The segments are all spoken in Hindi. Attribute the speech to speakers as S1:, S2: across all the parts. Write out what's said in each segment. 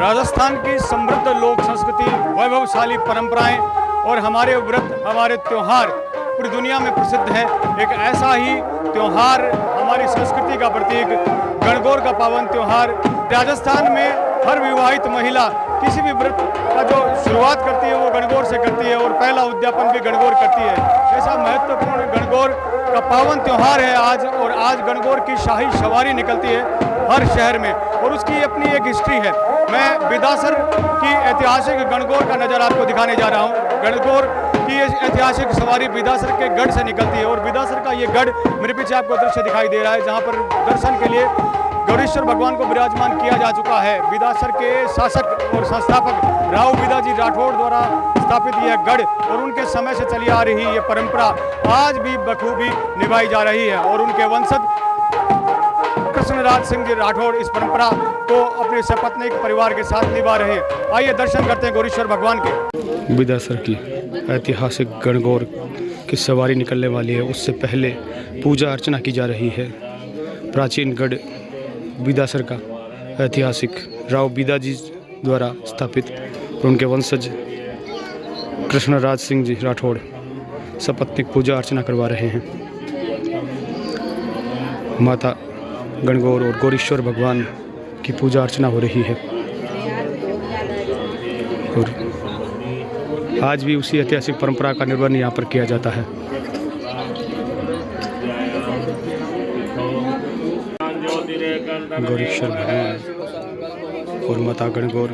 S1: राजस्थान की समृद्ध लोक संस्कृति, वैभवशाली परंपराएं और हमारे व्रत, हमारे त्यौहार पूरी दुनिया में प्रसिद्ध है। एक ऐसा ही त्यौहार, हमारी संस्कृति का प्रतीक गणगौर का पावन त्यौहार। राजस्थान में हर विवाहित महिला किसी भी व्रत का जो शुरुआत करती है वो गणगौर से करती है और पहला उद्यापन भी गणगौर करती है। ऐसा महत्वपूर्ण गणगौर का पावन त्यौहार है आज, और आज गणगौर की शाही सवारी निकलती है हर शहर में और उसकी अपनी एक हिस्ट्री है। मैं बिदासर की ऐतिहासिक गणगौर का नज़ारा आपको दिखाने जा रहा हूँ। गणगौर की ऐतिहासिक सवारी बिदासर के गढ़ से निकलती है और बिदासर का ये गढ़ मेरे पीछे आपको दृश्य दिखाई दे रहा है, जहाँ पर दर्शन के लिए गौरीश्वर भगवान को विराजमान किया जा चुका है। बिदासर के शासक और संस्थापक राव बिदाजी राठौड़ द्वारा स्थापित यह गढ़ और उनके समय से चली आ रही ये परंपरा आज भी बखूबी निभाई जा रही है और उनके वंशज कृष्णराज सिंह जी राठौड़ इस परंपरा को अपने सपत्नीक परिवार के साथ निभा रहे हैं। आइए दर्शन करते हैं गौरीश्वर भगवान के।
S2: बिदासर की ऐतिहासिक गणगौर की सवारी निकलने वाली है, उससे पहले पूजा अर्चना की जा रही है। प्राचीन गढ़ बिदासर का ऐतिहासिक राव बिदाजी द्वारा स्थापित और उनके वंशज कृष्णराज सिंह जी राठौड़ सपत्नीक पूजा अर्चना करवा रहे हैं। माता गणगौर और गौरीश्वर भगवान की पूजा अर्चना हो रही है और आज भी उसी ऐतिहासिक परंपरा का निर्वहन यहाँ पर किया जाता है। गौरीश्वर भगवान और माता गणगौर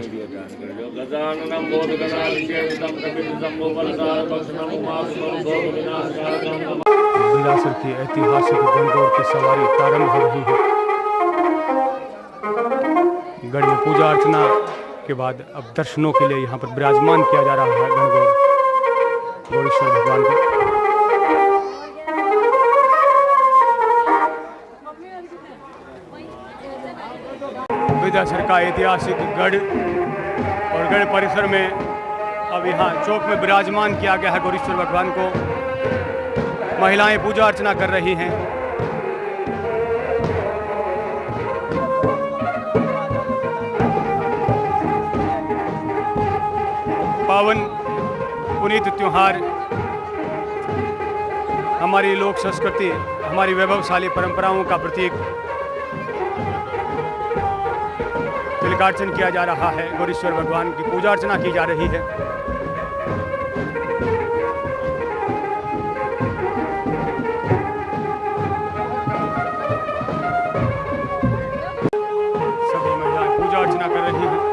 S2: बिदासर की ऐतिहासिक गणगौर की सवारी प्रारंभ हो रही है। गढ़ में पूजा अर्चना के बाद अब दर्शनों के लिए यहाँ पर विराजमान किया जा रहा है गणगौर गौरीश्वर भगवान को। बिदासर का ऐतिहासिक गढ़ और गढ़ परिसर में अब यहाँ चौक में विराजमान किया गया है गौरीश्वर भगवान को। महिलाएं पूजा अर्चना कर रही हैं। पावन पुनीत त्योहार हमारी लोक संस्कृति, हमारी वैभवशाली परंपराओं का प्रतीक तिलकार्चन किया जा रहा है। गौरीश्वर भगवान की पूजा अर्चना की जा रही है। सभी महिलाएं पूजा अर्चना कर रही हैं।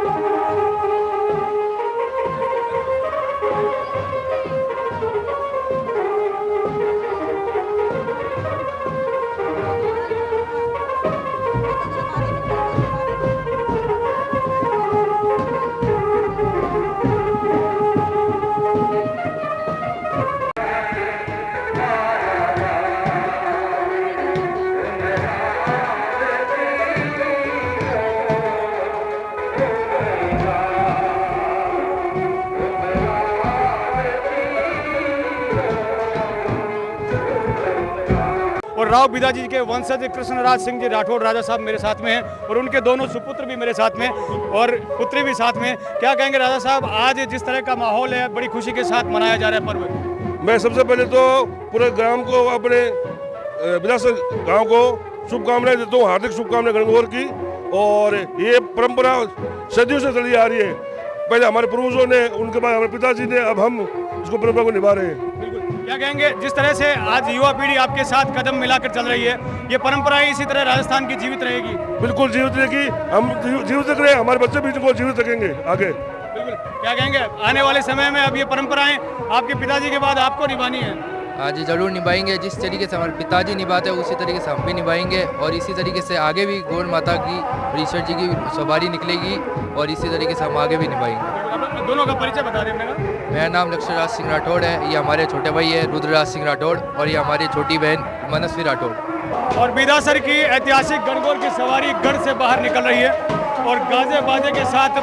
S2: और राव बिदाजी के वंशज कृष्णराज सिंह जी राठौड़ राजा साहब मेरे साथ में हैं और उनके दोनों सुपुत्र भी मेरे साथ में और पुत्री भी साथ में। क्या कहेंगे राजा साहब, आज जिस तरह का माहौल है, बड़ी खुशी के साथ मनाया जा रहा है पर्व?
S3: मैं सबसे पहले तो पूरे ग्राम को, अपने बिदासर गांव को शुभकामनाएं देता हूँ, हार्दिक शुभकामनाएं गणगौर की। और ये परंपरा सदियों से चली आ रही है। पहले हमारे पूर्वजों ने, उनके बाद हमारे पिताजी ने, अब हम इसको परंपरा को निभा रहे हैं।
S1: क्या कहेंगे, जिस तरह से आज युवा पीढ़ी आपके साथ कदम मिलाकर चल रही है, ये परंपराएं इसी तरह राजस्थान की जीवित रहेगी?
S3: बिल्कुल जीवित रहेगी। हम जीवित रख रहे हैं, हमारे बच्चे भी इनको जीवित रखेंगे आगे।
S1: बिल्कुल। क्या कहेंगे, आने वाले समय में अब ये परंपराएं आपके पिताजी के बाद आपको निभानी है?
S4: आज ज़रूर निभाएंगे। जिस तरीके से हमारे पिताजी निभाते हैं उसी तरीके से हम भी निभाएंगे और इसी तरीके से आगे भी गौर माता की और ईश्वर जी की सवारी निकलेगी और इसी तरीके से हम आगे भी निभाएंगे।
S1: दोनों का परिचय बता दें मेरा।
S4: मेरा नाम लक्ष्मणराज सिंह राठौड़ है, ये हमारे छोटे भाई है रुद्रराज सिंह राठौड़ और ये हमारी छोटी बहन मनस्वी राठौड़।
S1: और बिदासर की ऐतिहासिक गणगौर की सवारी गढ़ से बाहर निकल रही है और गाजे बाजे के साथ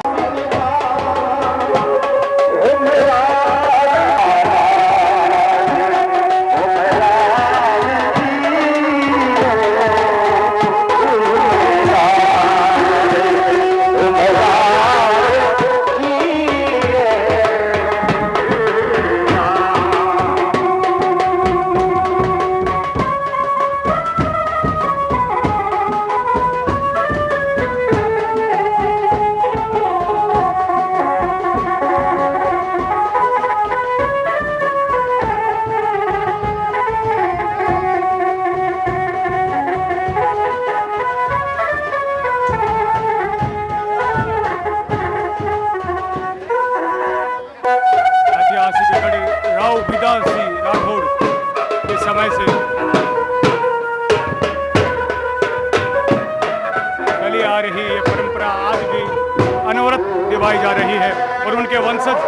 S1: अनवरत निभाई जा रही है और उनके वंशज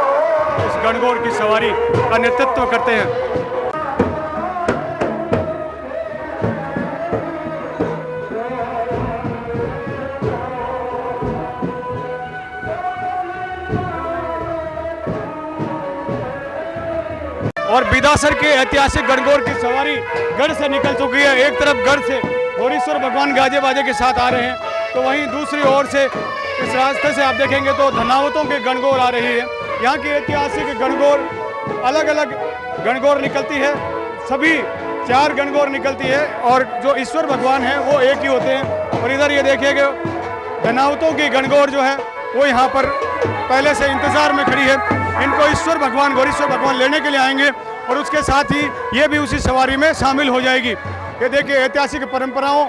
S1: इस गणगौर की सवारी का नेतृत्व करते हैं। और बिदासर के ऐतिहासिक गणगौर की सवारी गढ़ से निकल चुकी है। एक तरफ गढ़ से गौरीश्वर भगवान गाजे बाजे के साथ आ रहे हैं, तो वहीं दूसरी ओर से इस रास्ते से आप देखेंगे तो धनावतों के गणगौर आ रही है। यहाँ की ऐतिहासिक गणगौर अलग अलग गणगौर निकलती है, सभी 4 गणगौर निकलती है और जो ईश्वर भगवान हैं वो एक ही होते हैं। और इधर ये देखिएगा धनावतों की गणगौर जो है वो यहाँ पर पहले से इंतजार में खड़ी है। इनको ईश्वर भगवान गौरीश्वर भगवान लेने के लिए आएंगे और उसके साथ ही ये भी उसी सवारी में शामिल हो जाएगी। ये देखिए ऐतिहासिक परंपराओं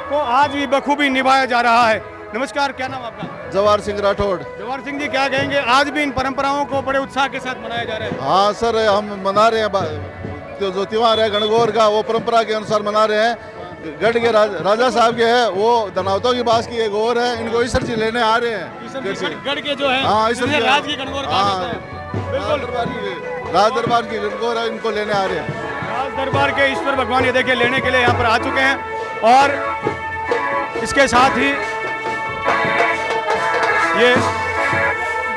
S1: को आज भी बखूबी निभाया जा रहा है। नमस्कार, क्या नाम आपका?
S5: जवाहर सिंह राठौड़।
S1: जवाहर सिंह जी, क्या कहेंगे, आज भी इन परंपराओं को बड़े उत्साह के साथ मनाया जा रहा है?
S5: हाँ सर, हम मना रहे हैं जो त्योहार है गणगौर का, वो परंपरा के अनुसार मना रहे हैं। गढ़ के राजा साहब के है, वो धनावतों की बात की एक और है, इनको ईश्वर जी लेने आ रहे हैं।
S1: गढ़ के जो है
S5: हाँ, ईश्वर
S1: राज की गणगौर कहा जाता है। बिल्कुल,
S5: राज दरबार की गणगौर है, इनको लेने आ रहे हैं।
S1: राज दरबार के ईश्वर भगवान ये देखिए लेने के लिए यहाँ पर आ चुके हैं और इसके साथ ही ये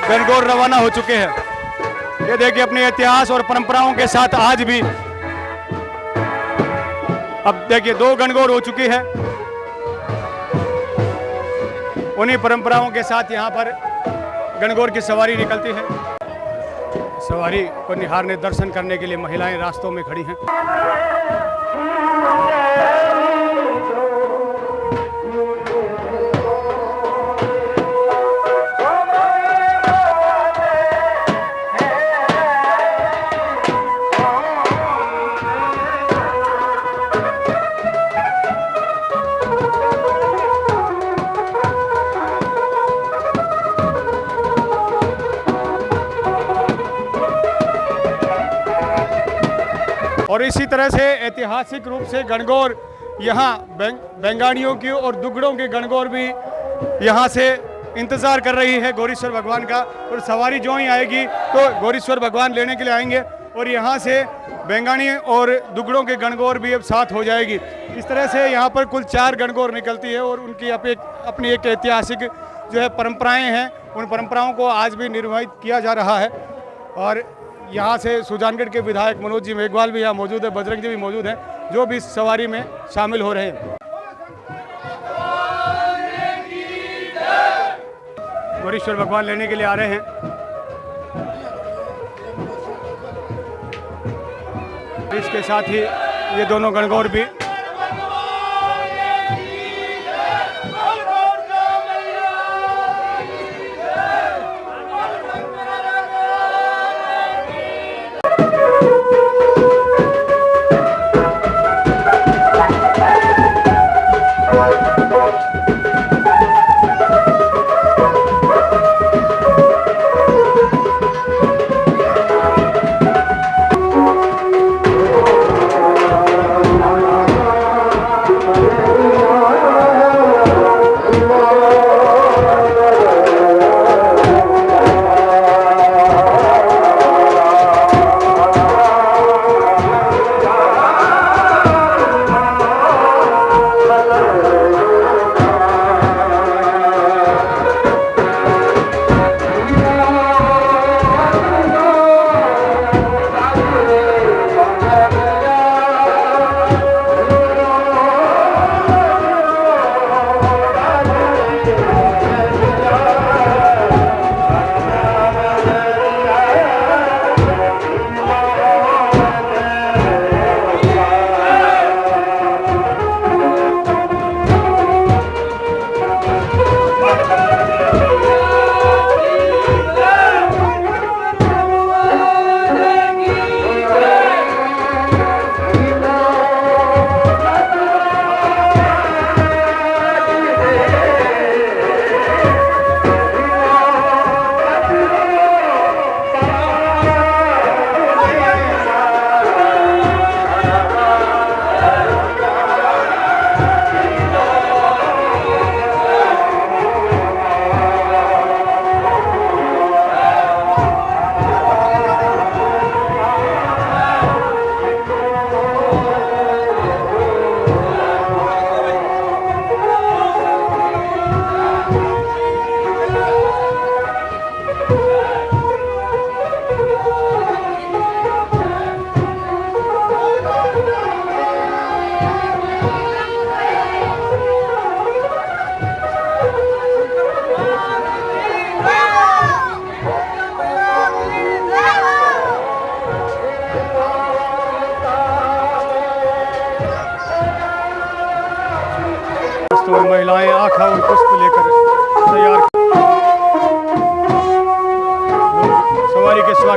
S1: गणगौर रवाना हो चुके हैं। ये देखिए अपने इतिहास और परंपराओं के साथ आज भी अब देखिए 2 गणगौर हो चुकी है। उन्हीं परंपराओं के साथ यहाँ पर गणगौर की सवारी निकलती है। सवारी को निहारने दर्शन करने के लिए महिलाएं रास्तों में खड़ी हैं। और इसी तरह से ऐतिहासिक रूप से गणगौर यहाँ बेंगाणियों की और दुगड़ों की गणगौर भी यहाँ से इंतज़ार कर रही है गौरीश्वर भगवान का। और सवारी जो ही आएगी तो गौरीश्वर भगवान लेने के लिए आएंगे और यहाँ से बेंगाणी और दुगड़ों के गणगौर भी अब साथ हो जाएगी। इस तरह से यहाँ पर कुल 4 गणगौर निकलती है और उनकी अपनी एक ऐतिहासिक जो है परंपराएँ हैं, उन परंपराओं को आज भी निर्वाहित किया जा रहा है। और यहाँ से सुजानगढ़ के विधायक मनोज जी मेघवाल भी यहाँ मौजूद है, बजरंग जी भी मौजूद हैं, जो भी इस सवारी में शामिल हो रहे हैं। गौरीश्वर भगवान लेने के लिए आ रहे हैं। इसके साथ ही ये दोनों गणगौर भी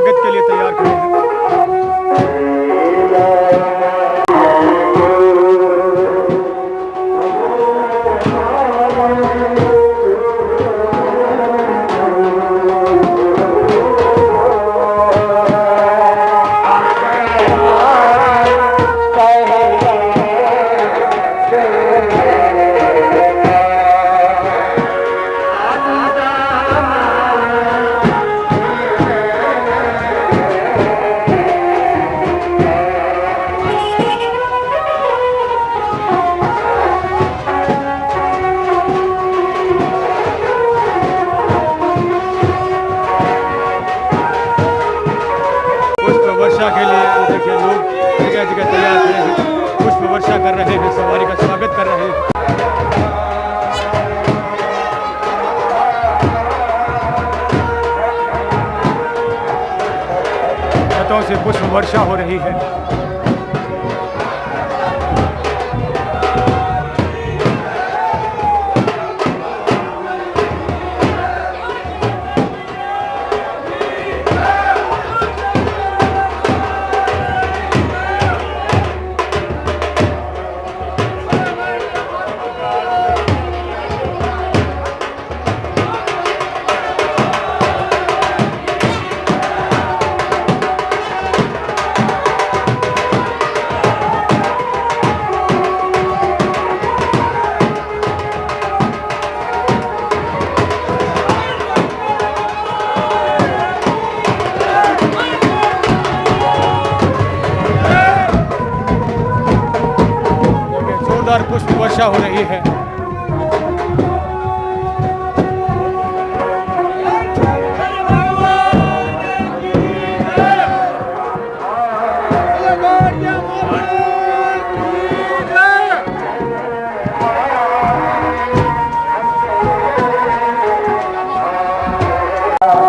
S1: स्वागत के लिए तैयार खड़े हैं। वर्षा के लिए देखिए लोग जगह जगह तैयार खड़े हैं, पुष्प वर्षा कर रहे हैं, सवारी का स्वागत कर रहे हैं। हाथों से पुष्प वर्षा हो रही है। पुष्प वर्षा हो रही है।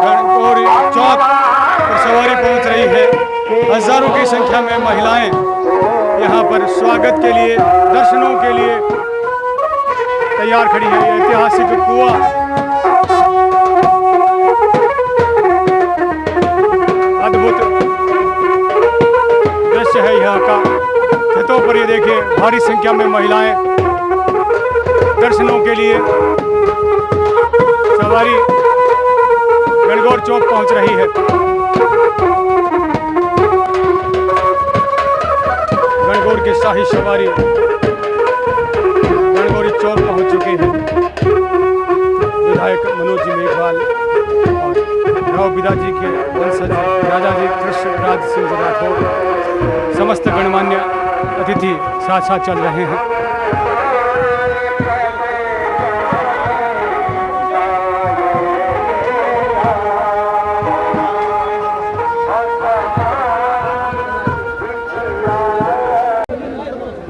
S1: गणगौर चौक पर सवारी पहुंच रही है। हजारों की संख्या में महिलाएं यहाँ पर स्वागत के लिए, दर्शनों के लिए तैयार खड़ी है। ये ऐतिहासिक कुआं अद्भुत दृश्य है यहाँ का। छतों पर ये देखिए भारी संख्या में महिलाएं दर्शनों के लिए सवारी गणगौर चौक पहुंच रही है। गणगौर की शाही सवारी गणगौरी चौक पहुंच चुकी है। विधायक मनोज जी मेघवाल और राव बिदा जी के वंशज राजा जी कृष्ण राज सिंह जी राठौर समस्त गणमान्य अतिथि साथ साथ चल रहे हैं।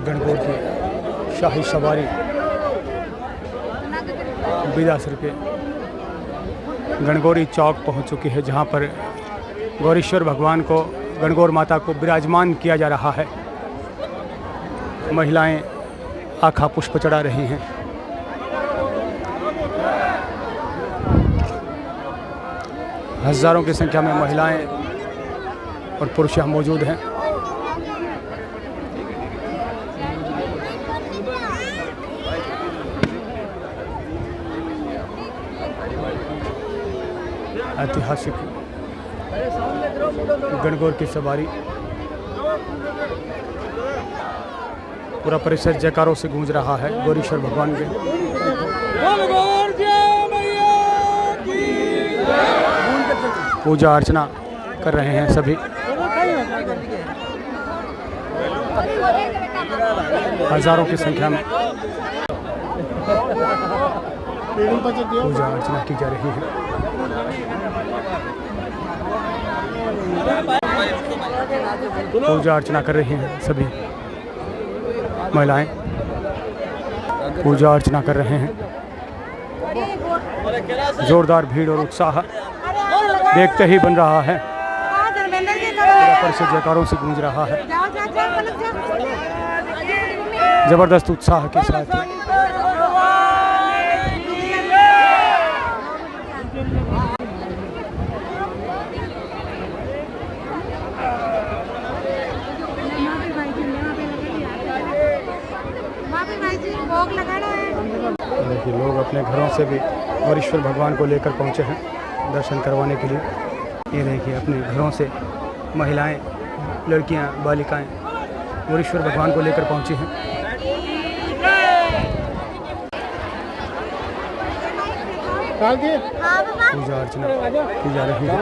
S1: गणगौर की शाही सवारी बिदासर के गणगौरी चौक पहुंच चुकी है, जहां पर गौरीश्वर भगवान को, गणगौर माता को विराजमान किया जा रहा है। महिलाएं आखा पुष्प चढ़ा रही हैं। हजारों की संख्या में महिलाएं और पुरुष यहाँ मौजूद हैं। ऐतिहासिक गणगौर की सवारी, पूरा परिसर जयकारों से गूंज रहा है गौरीश्वर भगवान के। पूजा अर्चना कर रहे हैं सभी। हजारों की संख्या में पूजा अर्चना की जा रही है। पूजा अर्चना कर रही हैं सभी महिलाएं, पूजा अर्चना कर रहे हैं। जोरदार भीड़ और उत्साह देखते ही बन रहा है, पर से जयकारों से गूंज रहा है। जबरदस्त उत्साह के साथ
S2: देखिए लोग अपने घरों से भी गौरीश्वर भगवान को लेकर पहुंचे हैं दर्शन करवाने के लिए। ये देखिए अपने घरों से महिलाएं, लड़कियां, बालिकाएं गौरीश्वर भगवान को लेकर पहुंची हैं। पूजा अर्चना की जा रही है।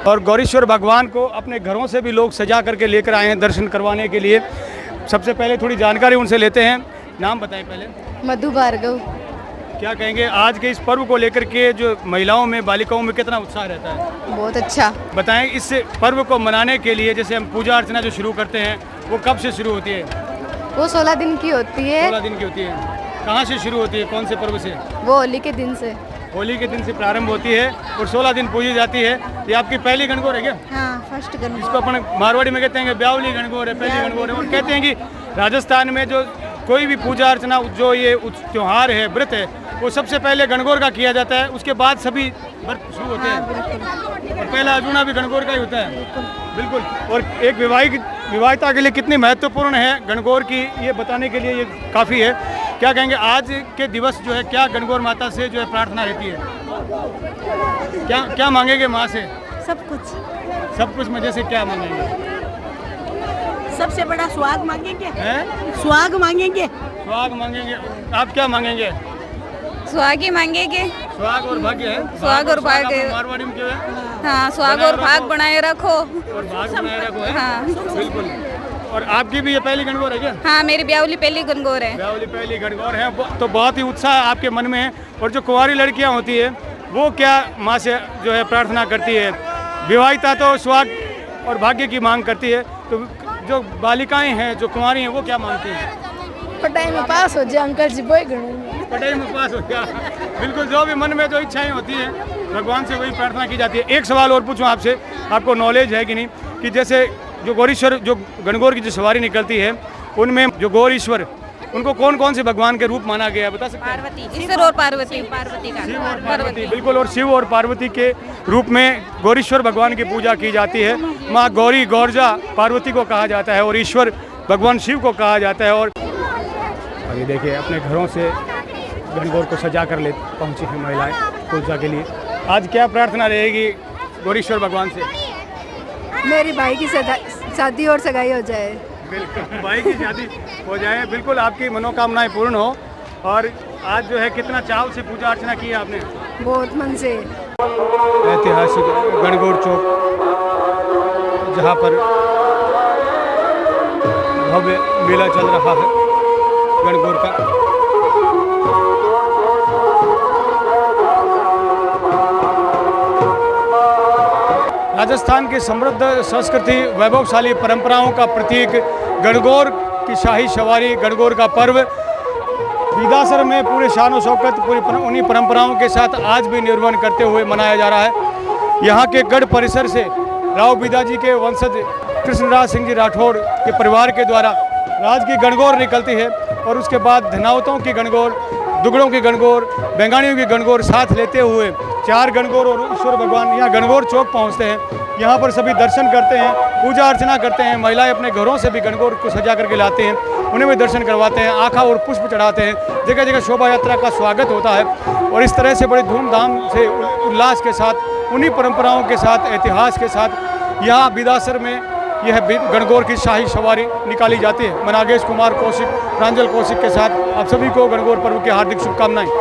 S2: और गौरीश्वर भगवान को अपने घरों से भी लोग सजा करके लेकर आए हैं दर्शन करवाने के लिए। सबसे पहले थोड़ी जानकारी उनसे लेते हैं। नाम बताएं पहले।
S6: मधु भार्गव।
S2: क्या कहेंगे आज के इस पर्व को लेकर के, जो महिलाओं में, बालिकाओं में कितना उत्साह रहता है?
S6: बहुत अच्छा।
S2: बताएं इस पर्व को मनाने के लिए जैसे हम पूजा अर्चना जो शुरू करते हैं वो कब से शुरू होती है?
S6: वो 16 दिन की होती है।
S2: 16 दिन की होती है। कहाँ से शुरू होती है, कौन से पर्व से?
S6: वो होली के दिन से।
S2: होली के दिन से प्रारंभ होती है और 16 दिन पूजी जाती है। ये आपकी पहली गणगौर है क्या?
S6: हाँ, फर्स्ट गणगौर।
S2: इसको अपन मारवाड़ी में कहते हैं कि ब्यावली गणगौर है, पहली गणगौर है। और कहते हैं कि राजस्थान में जो कोई भी पूजा अर्चना, जो ये त्यौहार है, व्रत है, वो सबसे पहले गणगौर का किया जाता है, उसके बाद सभी व्रत शुरू होते हैं। और पहला अजूना भी गणगौर का ही होता है। बिल्कुल। और एक विवाहिता के लिए कितनी महत्वपूर्ण है गणगौर की, ये बताने के लिए ये काफ़ी है। क्या कहेंगे आज के दिवस जो है, क्या गणगौर माता से जो है प्रार्थना रहती है? क्या मांगेंगे माँ से?
S7: सब कुछ।
S2: सब कुछ में जैसे क्या मांगेंगे?
S7: सबसे बड़ा सुहाग मांगेंगे।
S2: हैं?
S7: सुहाग मांगेंगे।
S2: सुहाग मांगेंगे। आप क्या मांगेंगे?
S6: सुहाग ही मांगेंगे।
S2: सुहाग और भाग्य है।
S6: सुहाग और भाग्य।
S2: मारवाड़ी में क्या है?
S6: हाँ, सुहाग और भाग बनाए रखो।
S2: और भाग बनाए रखो है।
S6: हाँ।
S2: बिल्कुल। और आपकी भी ये पहली गणगौर है क्या?
S6: हाँ, मेरी ब्यावली पहली गणगौर है।
S2: ब्यावली पहली गणगौर है, तो बहुत ही उत्साह आपके मन में है। और जो कुंवारी लड़कियां होती है वो क्या माँ से जो है प्रार्थना करती है? विवाहिता तो सुहाग और भाग्य की मांग करती है, तो जो बालिकाएं हैं, जो कुंवारी हैं, वो क्या मांगती हैं?
S6: पढ़ाई में पास हो जाए अंकल जी, वही
S2: पढ़ाई में पास हो गया। बिल्कुल, जो भी मन में जो इच्छाएं होती हैं भगवान से वही प्रार्थना की जाती है। एक सवाल और पूछूं आपसे, आपको नॉलेज है कि नहीं, कि जैसे जो गौरीश्वर, जो गणगौर की जो सवारी निकलती है, उनमें जो गौरीश्वर, उनको कौन कौन से भगवान के रूप माना गया है, बता सकते हैं?
S6: पार्वती, ईश्वर और पार्वती। पार्वती का
S2: शिव और पार्वती। बिल्कुल। और शिव और पार्वती के रूप में गौरीश्वर भगवान की पूजा की जाती है। माँ गौरी, गौरजा पार्वती को कहा जाता है और ईश्वर भगवान शिव को कहा जाता है। और ये देखिए अपने घरों से गणगौर को सजा कर ले पहुँची हैं महिलाएं पूजा के लिए। आज क्या प्रार्थना रहेगी गौरीश्वर भगवान से?
S6: मेरी भाई की शादी और सगाई हो जाए।
S2: बिल्कुल, भाई की शादी हो जाए। बिल्कुल, आपकी मनोकामनाएं पूर्ण हो। और आज जो है कितना चाव से पूजा अर्चना की है आपने?
S6: बहुत मन से।
S2: ऐतिहासिक गणगौर चौक, जहाँ पर भव्य मेला चल रहा है गणगौर का। राजस्थान की समृद्ध संस्कृति, वैभवशाली परंपराओं का प्रतीक गणगौर की शाही सवारी, गणगौर का पर्व बिदासर में पूरे शान और शौकत, पूरी उन्हीं परंपराओं के साथ आज भी निर्वहन करते हुए मनाया जा रहा है। यहाँ के गढ़ परिसर से राव बिदाजी के वंशज कृष्णराज सिंह जी राठौड़ के परिवार के द्वारा राज की गणगौर निकलती है और उसके बाद धनावतों की गणगौर, दुगड़ों की गणगौर, बेंगानियों की गणगौर साथ लेते हुए 4 गणगौर और ईश्वर भगवान यहाँ गणगौर चौक पहुँचते हैं। यहाँ पर सभी दर्शन करते हैं, पूजा अर्चना करते हैं। महिलाएं अपने घरों से भी गणगौर को सजा करके लाते हैं, उन्हें भी दर्शन करवाते हैं, आखा और पुष्प चढ़ाते हैं। जगह जगह शोभा यात्रा का स्वागत होता है और इस तरह से बड़ी धूमधाम से, उल्लास के साथ, उन्हीं परंपराओं के साथ, इतिहास के साथ यहाँ बिदासर में यह गणगौर की शाही सवारी निकाली जाती है। मैं नागेश कुमार कौशिक, प्रांजल कौशिक के साथ आप सभी को गणगौर पर्व की हार्दिक शुभकामनाएं।